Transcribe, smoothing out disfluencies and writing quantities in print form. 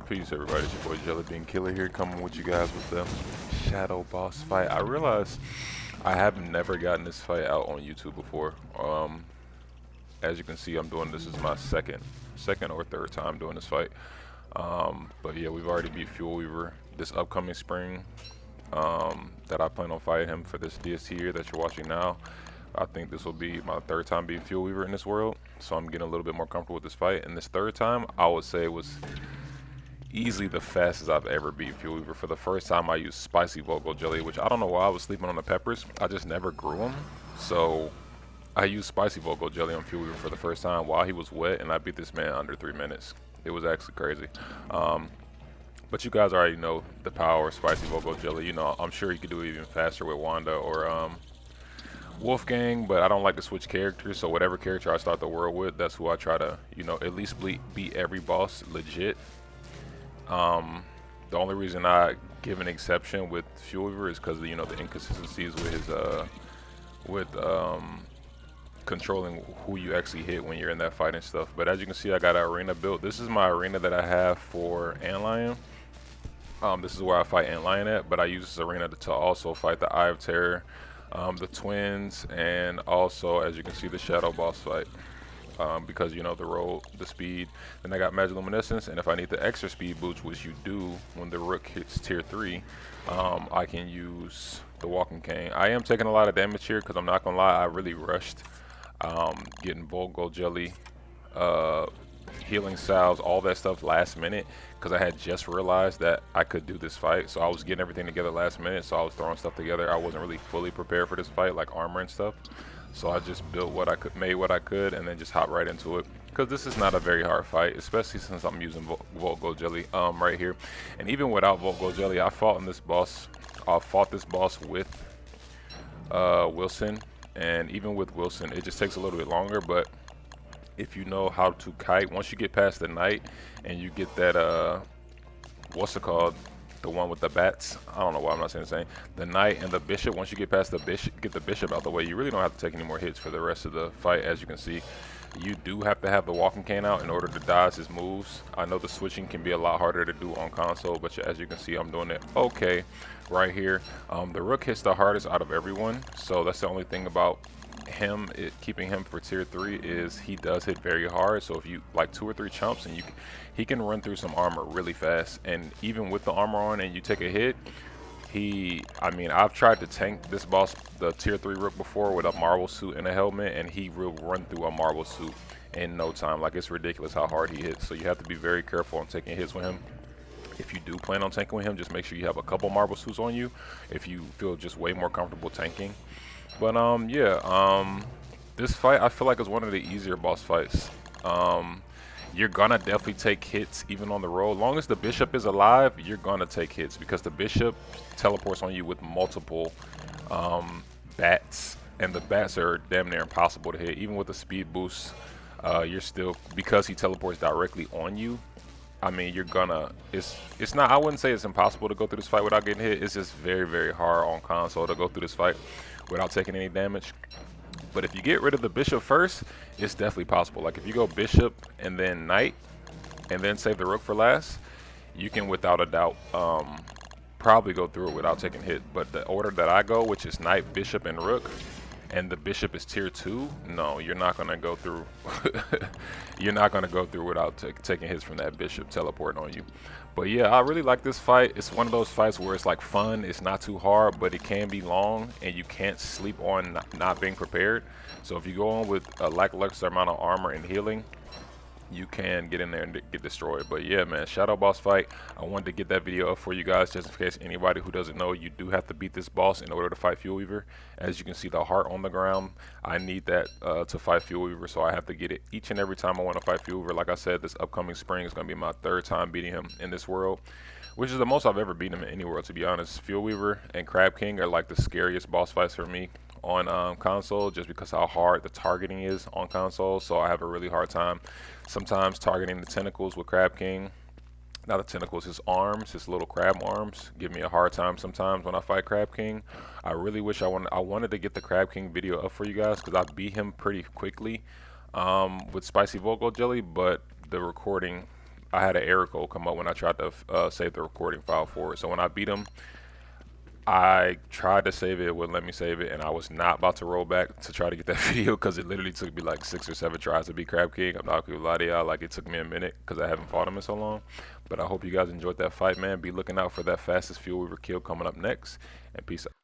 Peace, everybody. It's your boy Jelly Bean Killer here, coming with you guys with the Shadow Boss fight. I realized I have never gotten this fight out on YouTube before. As you can see, I'm doing this is my second or third time doing this fight. But yeah, we've already beat Fuel Weaver this upcoming spring. That I plan on fighting him for this DST here that you're watching now. I think this will be my third time being Fuel Weaver in this world, so I'm getting a little bit more comfortable with this fight. And this third time, I would say was easily the fastest I've ever beat Fuel Weaver. For the first time, I used Spicy Vocal Jelly, which I don't know why I was sleeping on the peppers. I just never grew them, so I used Spicy Vocal Jelly on Fuel Weaver for the first time while he was wet, and I beat this man under 3 minutes. It was actually crazy. But you guys already know the power of Spicy Vocal Jelly. You know, I'm sure you could do it even faster with Wanda or Wolfgang, but I don't like to switch characters, so whatever character I start the world with, that's who I try to, you know, at least beat every boss legit. The only reason I give an exception with Fuel Weaver is because, you know, the inconsistencies with his controlling who you actually hit when you're in that fight and stuff. But as you can see, I got an arena built. This is my arena that I have for Antlion. This is where I fight Antlion at, but I use this arena to also fight the Eye of Terror, the twins, and also, as you can see, the Shadow Boss fight. Because, you know, the roll, the speed. Then I got Magiluminescence, and if I need the extra speed boost, which you do when the Rook hits tier 3, I can use the Walking Cane. I am taking a lot of damage here because I'm not gonna lie, I really rushed getting Vocal Jelly, healing salves, all that stuff last minute, because I had just realized that I could do this fight. So I was getting everything together last minute, so I was throwing stuff together. I wasn't really fully prepared for this fight, like armor and stuff. So I just built what I could, made what I could, and then just hopped right into it. Because this is not a very hard fight, especially since I'm using Vocal Jelly right here. And even without Vocal Jelly, I fought this boss with Wilson. And even with Wilson, it just takes a little bit longer, but if you know how to kite, once you get past the knight and you get that what's it called, the one with the bats, I don't know why I'm not saying the same, the knight and the bishop, once you get past the bishop, get the bishop out the way, you really don't have to take any more hits for the rest of the fight. As you can see, you do have to have the Walking Cane out in order to dodge his moves. I know the switching can be a lot harder to do on console, but as you can see, I'm doing it okay right here. The Rook hits the hardest out of everyone, so that's the only thing about him, keeping him for tier 3 is he does hit very hard. So if you like 2 or 3 chumps, and he can run through some armor really fast, and even with the armor on and you take a hit, I mean, I've tried to tank this boss, the tier 3 Rook, before with a marble suit and a helmet, and he will run through a marble suit in no time. Like, it's ridiculous how hard he hits, so you have to be very careful on taking hits with him. If you do plan on tanking with him, just make sure you have a couple marble suits on you if you feel just way more comfortable tanking. But yeah, this fight I feel like is one of the easier boss fights. You're gonna definitely take hits even on the road. Long as the bishop is alive, you're gonna take hits because the bishop teleports on you with multiple bats, and the bats are damn near impossible to hit. Even with the speed boost, you're still, because he teleports directly on you, I mean, you're gonna, it's not, I wouldn't say it's impossible to go through this fight without getting hit. It's just very, very hard on console to go through this fight without taking any damage. But if you get rid of the bishop first, it's definitely possible. Like, if you go bishop and then knight and then save the Rook for last, you can without a doubt probably go through it without taking hit. But the order that I go, which is knight, bishop, and Rook, and the bishop is tier 2, no, you're not gonna go through you're not gonna go through without taking hits from that bishop teleporting on you. But yeah, I really like this fight. It's one of those fights where it's like fun, it's not too hard, but it can be long, and you can't sleep on not being prepared. So if you go on with a lackluster amount of armor and healing, you can get in there and get destroyed. But yeah, man, Shadow Boss fight, I wanted to get that video up for you guys just in case anybody who doesn't know, you do have to beat this boss in order to fight Fuel Weaver. As you can see, the heart on the ground, I need that to fight Fuel Weaver, so I have to get it each and every time I want to fight Fuel Weaver. Like I said, this upcoming spring is going to be my third time beating him in this world, which is the most I've ever beaten him in any world, to be honest. Fuel Weaver and Crab King are like the scariest boss fights for me on console, just because how hard the targeting is on console. So I have a really hard time sometimes targeting the tentacles with Crab King. Not the tentacles, his arms, his little crab arms give me a hard time sometimes when I fight Crab King. I really wish I wanted to get the Crab King video up for you guys, because I beat him pretty quickly with Spicy Vocal Jelly, but the recording I had an error code come up when I tried to save the recording file for it. So when I beat him, I tried to save it, it wouldn't let me save it, and I was not about to roll back to try to get that video because it literally took me like 6 or 7 tries to beat Crab King. I'm not gonna lie to y'all, like it took me a minute because I haven't fought him in so long. But I hope you guys enjoyed that fight, man. Be looking out for that fastest fuel weaver kill coming up next, and peace out.